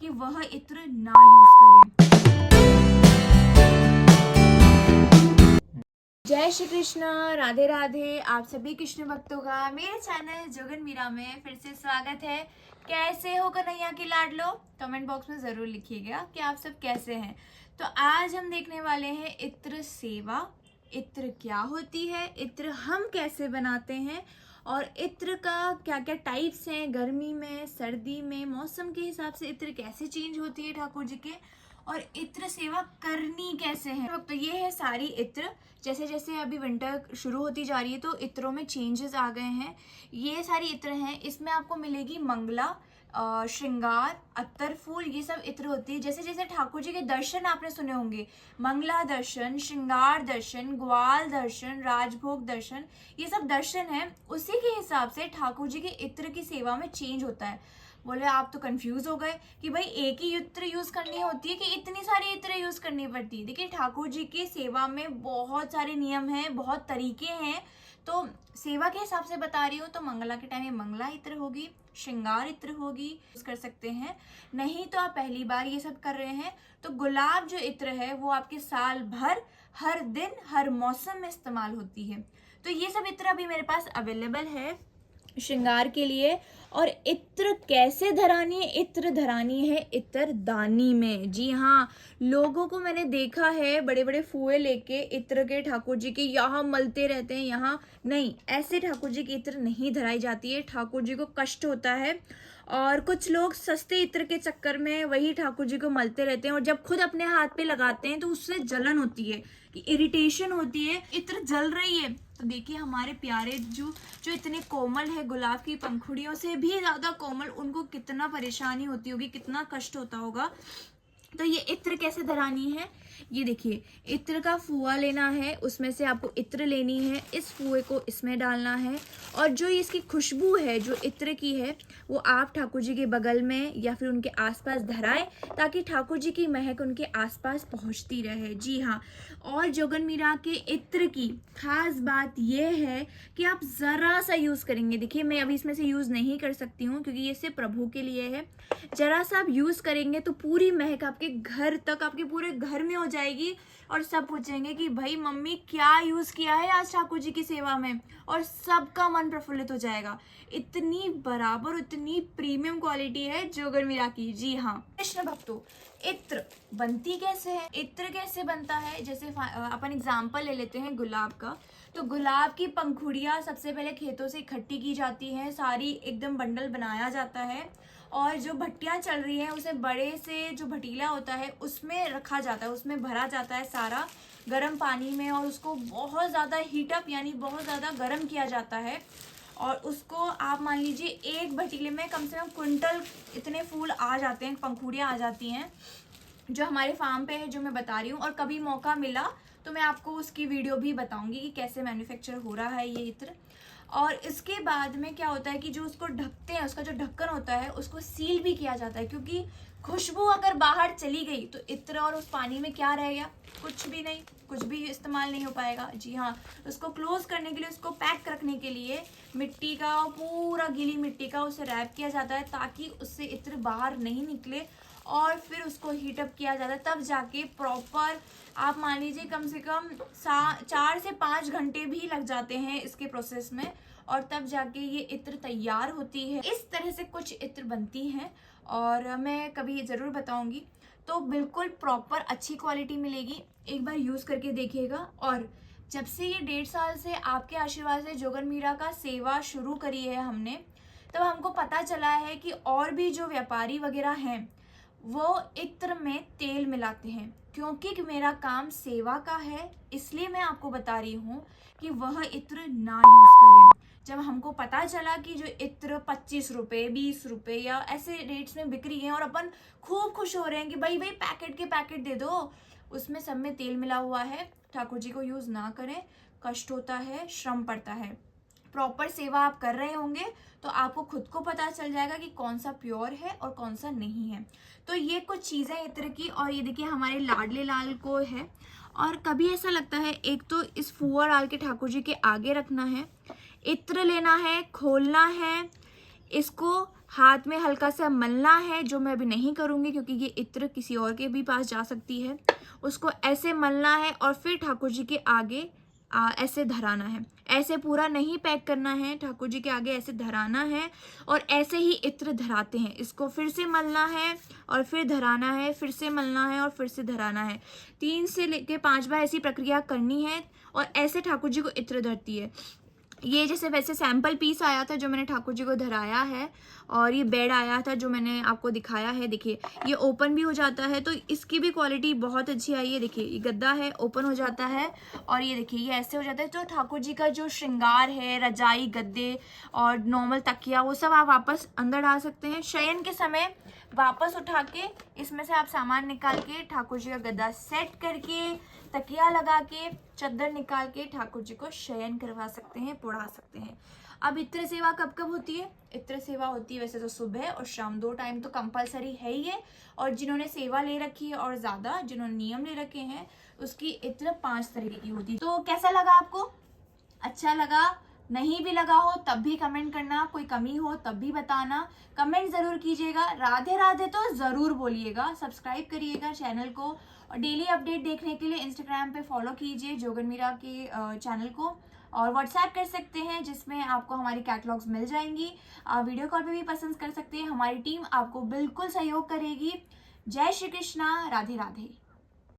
कि वह इत्र ना यूज करें। जय श्री कृष्ण, राधे राधे। आप सभी कृष्ण भक्तों का मेरे चैनल जोगन मीरा में फिर से स्वागत है। कैसे हो कन्हैया की लाडलो? कमेंट बॉक्स में जरूर लिखिएगा कि आप सब कैसे हैं। तो आज हम देखने वाले हैं इत्र सेवा। इत्र क्या होती है, इत्र हम कैसे बनाते हैं, और इत्र का क्या क्या टाइप्स हैं, गर्मी में, सर्दी में, मौसम के हिसाब से इत्र कैसे चेंज होती है ठाकुर जी के, और इत्र सेवा करनी कैसे है। तो ये है सारी इत्र। जैसे जैसे अभी विंटर शुरू होती जा रही है तो इत्रों में चेंजेस आ गए हैं। ये सारी इत्र हैं, इसमें आपको मिलेगी मंगला, श्रृंगार, अत्तर फूल, ये सब इत्र होती है। जैसे जैसे ठाकुर जी के दर्शन आपने सुने होंगे, मंगला दर्शन, श्रृंगार दर्शन, ग्वाल दर्शन, राजभोग दर्शन, ये सब दर्शन है, उसी के हिसाब से ठाकुर जी के इत्र की सेवा में चेंज होता है। बोले आप तो कंफ्यूज हो गए कि भाई एक ही इत्र यूज करनी होती है कि इतनी सारी इत्र यूज करनी पड़ती है। देखिए ठाकुर जी की सेवा में बहुत सारे नियम हैं, बहुत तरीके हैं। तो सेवा के हिसाब से बता रही हूँ, तो मंगला के टाइम में मंगला इत्र होगी, श्रृंगार इत्र होगी, यूज कर सकते हैं। नहीं तो आप पहली बार ये सब कर रहे हैं तो गुलाब जो इत्र है वो आपके साल भर, हर दिन, हर मौसम में इस्तेमाल होती है। तो ये सब इत्र अभी मेरे पास अवेलेबल है श्रृंगार के लिए। और इत्र कैसे धरानी है? इत्र धरानी है इत्र दानी में। जी हाँ, लोगों को मैंने देखा है बड़े बड़े फुए लेके इत्र के ठाकुर जी के यहाँ मलते रहते हैं। यहाँ नहीं, ऐसे ठाकुर जी की इत्र नहीं धराई जाती है, ठाकुर जी को कष्ट होता है। और कुछ लोग सस्ते इत्र के चक्कर में वही ठाकुर जी को मलते रहते हैं, और जब खुद अपने हाथ पे लगाते हैं तो उससे जलन होती है, कि इरिटेशन होती है, इत्र जल रही है। तो देखिए हमारे प्यारे जो इतने कोमल है, गुलाब की पंखुड़ियों से भी ज्यादा कोमल, उनको कितना परेशानी होती होगी, कितना कष्ट होता होगा। तो ये इत्र कैसे धरानी है, ये देखिए, इत्र का फुआ लेना है, उसमें से आपको इत्र लेनी है, इस फुए को इसमें डालना है, और जो इसकी खुशबू है जो इत्र की है वो आप ठाकुर जी के बगल में या फिर उनके आसपास धराएं, ताकि ठाकुर जी की महक उनके आसपास पहुंचती रहे। जी हाँ, और जोगन मीरा के इत्र की खास बात यह है कि आप जरा सा यूज करेंगे। देखिए मैं अभी इसमें से यूज नहीं कर सकती हूँ क्योंकि ये सिर्फ प्रभु के लिए है। जरा सा आप यूज करेंगे तो पूरी महक आपके घर तक, आपके पूरे घर में हो जाएगी, और सब पूछेंगे कि भाई मम्मी क्या यूज किया है आज ठाकुर जी की सेवा में, और सबका मन प्रफुल्लित हो जाएगा। इतनी बराबर, इतनी प्रीमियम क्वालिटी है जोगन मीरा की। जी हाँ कृष्ण भक्तों, इत्र बनती कैसे है, इत्र कैसे बनता है? जैसे अपन एग्जाम्पल ले लेते हैं गुलाब का। तो गुलाब की पंखुड़ियां सबसे पहले खेतों से इकट्ठी की जाती हैं, सारी एकदम बंडल बनाया जाता है, और जो भट्टियां चल रही हैं उसे बड़े से जो भटीला होता है उसमें रखा जाता है, उसमें भरा जाता है सारा गर्म पानी में, और उसको बहुत ज़्यादा हीटअप यानी बहुत ज़्यादा गर्म किया जाता है। और उसको आप मान लीजिए एक भटीले में कम से कम क्विंटल इतने फूल आ जाते हैं, पंखुड़ियाँ आ जाती हैं, जो हमारे फार्म पे है, जो मैं बता रही हूँ। और कभी मौका मिला तो मैं आपको उसकी वीडियो भी बताऊंगी कि कैसे मैन्युफैक्चर हो रहा है ये इत्र। और इसके बाद में क्या होता है कि जो उसको ढकते हैं, उसका जो ढक्कन होता है उसको सील भी किया जाता है, क्योंकि खुशबू अगर बाहर चली गई तो इत्र और उस पानी में क्या रह गया? कुछ भी नहीं, कुछ भी इस्तेमाल नहीं हो पाएगा। जी हाँ, उसको क्लोज करने के लिए, उसको पैक रखने के लिए मिट्टी का, पूरा गीली मिट्टी का उसे रैप किया जाता है, ताकि उससे इत्र बाहर नहीं निकले, और फिर उसको हीटअप किया जाता है। तब जाके प्रॉपर आप मान लीजिए कम से कम 4 से 5 घंटे भी लग जाते हैं इसके प्रोसेस में, और तब जाके ये इत्र तैयार होती है। इस तरह से कुछ इत्र बनती हैं, और मैं कभी ज़रूर बताऊंगी। तो बिल्कुल प्रॉपर अच्छी क्वालिटी मिलेगी, एक बार यूज़ करके देखिएगा। और जब से ये 1.5 साल से आपके आशीर्वाद से जोगन मीरा का सेवा शुरू करी है हमने, तब हमको पता चला है कि और भी जो व्यापारी वगैरह हैं वो इत्र में तेल मिलाते हैं। क्योंकि मेरा काम सेवा का है, इसलिए मैं आपको बता रही हूँ कि वह इत्र ना यूज करें। जब हमको पता चला कि जो इत्र 25 रुपये, 20 रुपये या ऐसे रेट्स में बिक्री है, और अपन खूब खुश हो रहे हैं कि भाई भाई पैकेट के पैकेट दे दो, उसमें सब में तेल मिला हुआ है। ठाकुर जी को यूज ना करें, कष्ट होता है, श्रम पड़ता है। प्रॉपर सेवा आप कर रहे होंगे तो आपको खुद को पता चल जाएगा कि कौन सा प्योर है और कौन सा नहीं है। तो ये कुछ चीज़ें इत्र की। और ये देखिए हमारे लाडले लाल को है, और कभी ऐसा लगता है, एक तो इस फुआ डाल के ठाकुर जी के आगे रखना है, इत्र लेना है, खोलना है, इसको हाथ में हल्का सा मलना है, जो मैं अभी नहीं करूँगी क्योंकि ये इत्र किसी और के भी पास जा सकती है। उसको ऐसे मलना है और फिर ठाकुर जी के आगे ऐसे धराना है। ऐसे पूरा नहीं पैक करना है, ठाकुर जी के आगे ऐसे धराना है और ऐसे ही इत्र धराते हैं। इसको फिर से मलना है और फिर धराना है, फिर से मलना है और फिर से धराना है। 3 से लेके 5 बार ऐसी प्रक्रिया करनी है और ऐसे ठाकुर जी को इत्र धरती है। ये जैसे वैसे सैम्पल पीस आया था जो मैंने ठाकुर जी को धराया है, और ये बेड आया था जो मैंने आपको दिखाया है। देखिए ये ओपन भी हो जाता है, तो इसकी भी क्वालिटी बहुत अच्छी आई है। देखिए ये गद्दा है, ओपन हो जाता है और ये देखिए ये ऐसे हो जाता है। तो ठाकुर जी का जो श्रृंगार है, रजाई, गद्दे और नॉर्मल तकिया, वो सब आप वापस अंदर डाल सकते हैं। शयन के समय वापस उठा के इसमें से आप सामान निकाल के ठाकुर जी का गद्दा सेट करके, तकिया लगा के, चद्दर निकाल के ठाकुर जी को शयन करवा सकते हैं, पढ़ा सकते हैं। अब इत्र सेवा कब कब होती है? इत्र सेवा होती है वैसे तो सुबह और शाम, 2 टाइम तो कंपलसरी है ही है। और जिन्होंने सेवा ले रखी है और ज़्यादा जिन्होंने नियम ले रखे हैं, उसकी इत्र 5 तरीके की होती है। तो कैसा लगा आपको? अच्छा लगा? नहीं भी लगा हो तब भी कमेंट करना, कोई कमी हो तब भी बताना, कमेंट ज़रूर कीजिएगा। राधे राधे तो ज़रूर बोलिएगा, सब्सक्राइब करिएगा चैनल को, और डेली अपडेट देखने के लिए इंस्टाग्राम पे फॉलो कीजिए जोगन मीरा के चैनल को, और व्हाट्सएप कर सकते हैं जिसमें आपको हमारी कैटलॉग्स मिल जाएंगी। आप वीडियो कॉल पे भी पसंद कर सकते हैं, हमारी टीम आपको बिल्कुल सहयोग करेगी। जय श्री कृष्णा, राधे राधे।